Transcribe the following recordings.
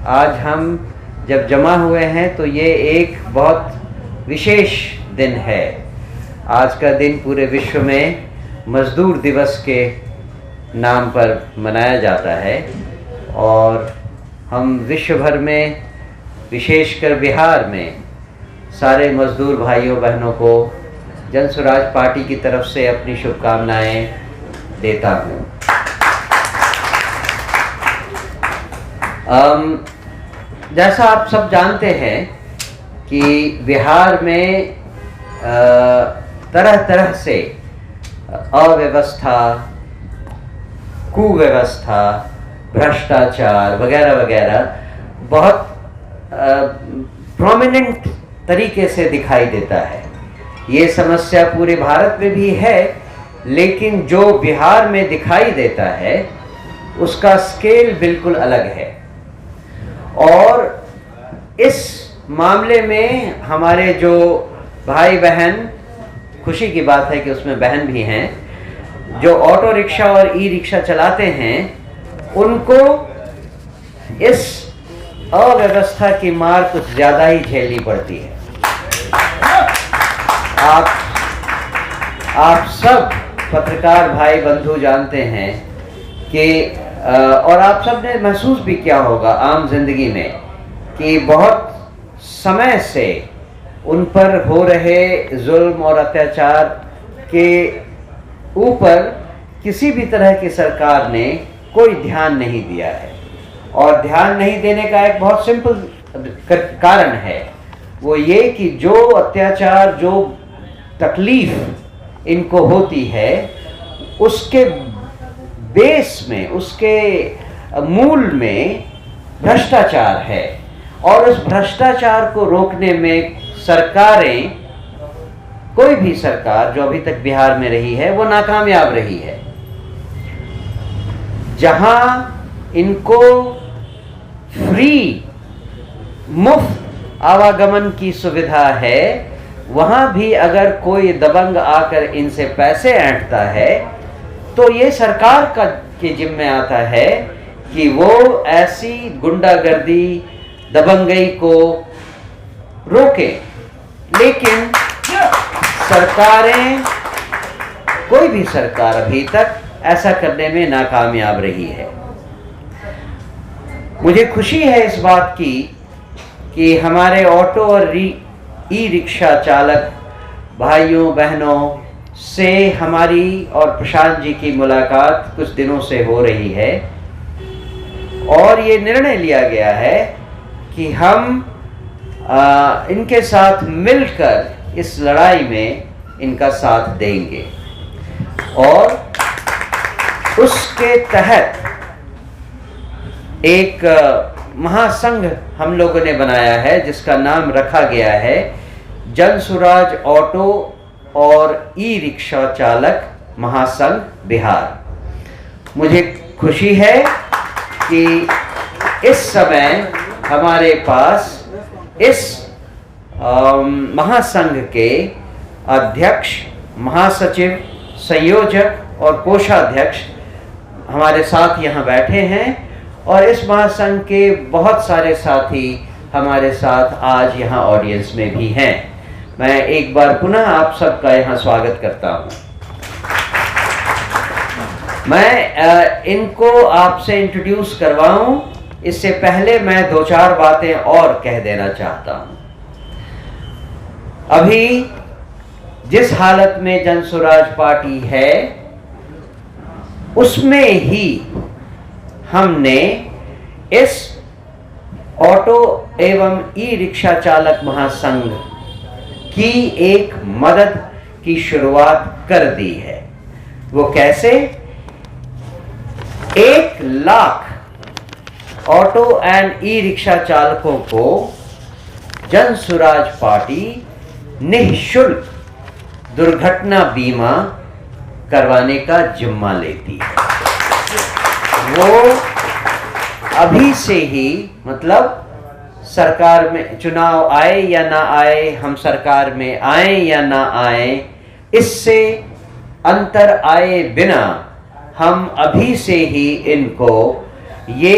आज हम जब जमा हुए हैं तो ये एक बहुत विशेष दिन है। आज का दिन पूरे विश्व में मज़दूर दिवस के नाम पर मनाया जाता है और हम विश्व भर में, विशेषकर बिहार में, सारे मज़दूर भाइयों बहनों को जन स्वराज पार्टी की तरफ से अपनी शुभकामनाएं देता हूँ। जैसा आप सब जानते हैं कि बिहार में तरह तरह से अव्यवस्था, कुव्यवस्था, भ्रष्टाचार वगैरह वगैरह बहुत प्रोमिनेंट तरीके से दिखाई देता है। ये समस्या पूरे भारत में भी है, लेकिन जो बिहार में दिखाई देता है उसका स्केल बिल्कुल अलग है। और इस मामले में हमारे जो भाई बहन, खुशी की बात है कि उसमें बहन भी हैं, जो ऑटो रिक्शा और ई रिक्शा चलाते हैं, उनको इस अव्यवस्था की मार कुछ ज़्यादा ही झेलनी पड़ती है। आप सब पत्रकार भाई बंधु जानते हैं कि और आप सब ने महसूस भी किया होगा आम जिंदगी में कि बहुत समय से उन पर हो रहे जुल्म और अत्याचार के ऊपर किसी भी तरह की सरकार ने कोई ध्यान नहीं दिया है। और ध्यान नहीं देने का एक बहुत सिंपल कारण है, वो ये कि जो अत्याचार, जो तकलीफ इनको होती है, उसके बेस में, उसके मूल में भ्रष्टाचार है। और उस भ्रष्टाचार को रोकने में सरकारें, कोई भी सरकार जो अभी तक बिहार में रही है, वो नाकामयाब रही है। जहां इनको फ्री, मुफ्त आवागमन की सुविधा है, वहां भी अगर कोई दबंग आकर इनसे पैसे ऐंठता है तो ये सरकार के जिम्मे आता है कि वो ऐसी गुंडागर्दी, दबंगई को रोके। लेकिन सरकारें, कोई भी सरकार अभी तक ऐसा करने में नाकामयाब रही है। मुझे खुशी है इस बात की कि हमारे ऑटो और ई रिक्शा चालक भाइयों बहनों से हमारी और प्रशांत जी की मुलाकात कुछ दिनों से हो रही है और ये निर्णय लिया गया है कि हम इनके साथ मिलकर इस लड़ाई में इनका साथ देंगे। और उसके तहत एक महासंघ हम लोगों ने बनाया है जिसका नाम रखा गया है जन स्वराज ऑटो और ई रिक्शा चालक महासंघ बिहार। मुझे खुशी है कि इस समय हमारे पास इस महासंघ के अध्यक्ष, महासचिव, संयोजक और कोषाध्यक्ष हमारे साथ यहाँ बैठे हैं और इस महासंघ के बहुत सारे साथी हमारे साथ आज यहाँ ऑडियंस में भी हैं। मैं एक बार पुनः आप सबका यहाँ स्वागत करता हूँ। मैं इनको आपसे इंट्रोड्यूस करवाऊं, इससे पहले मैं दो चार बातें और कह देना चाहता हूँ। अभी जिस हालत में जन स्वराज पार्टी है, उसमें ही हमने इस ऑटो एवं ई रिक्शा चालक महासंघ की एक मदद की शुरुआत कर दी है। वो कैसे? 1 lakh auto and e rickshaw चालकों को जन स्वराज पार्टी निःशुल्क दुर्घटना बीमा करवाने का जिम्मा लेती है। वो अभी से ही, मतलब सरकार में चुनाव आए या ना आए, हम सरकार में आए या ना आए, इससे अंतर आए बिना हम अभी से ही इनको ये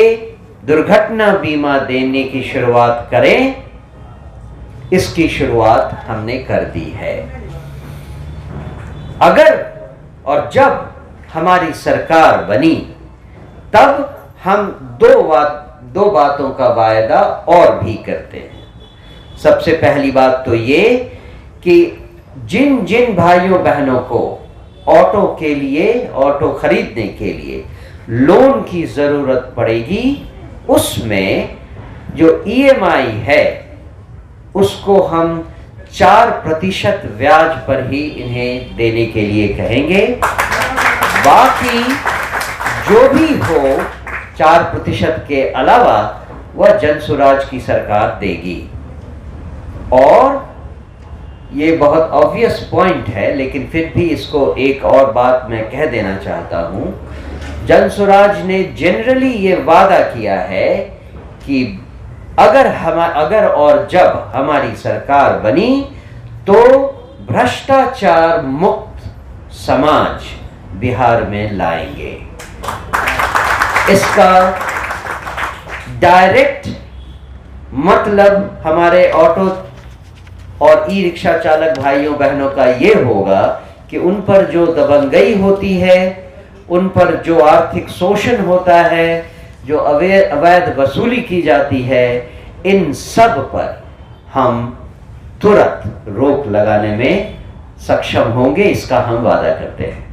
दुर्घटना बीमा देने की शुरुआत करें, इसकी शुरुआत हमने कर दी है। अगर और जब हमारी सरकार बनी तब हम दो बातों का वायदा और भी करते हैं। सबसे पहली बात तो ये कि जिन जिन भाइयों बहनों को ऑटो के लिए, ऑटो खरीदने के लिए लोन की जरूरत पड़ेगी, उसमें जो EMI है उसको हम 4% ब्याज पर ही इन्हें देने के लिए कहेंगे। बाकी जो भी हो 4% के अलावा वह जनसुराज की सरकार देगी। और ये बहुत ऑब्वियस पॉइंट है, लेकिन फिर भी इसको एक और बात मैं कह देना चाहता हूं। जनसुराज ने जनरली ये वादा किया है कि अगर और जब हमारी सरकार बनी तो भ्रष्टाचार मुक्त समाज बिहार में लाएंगे। इसका डायरेक्ट मतलब हमारे ऑटो और ई रिक्शा चालक भाइयों बहनों का ये होगा कि उन पर जो दबंगई होती है, उन पर जो आर्थिक शोषण होता है, जो अवैध वसूली की जाती है, इन सब पर हम तुरंत रोक लगाने में सक्षम होंगे। इसका हम वादा करते हैं।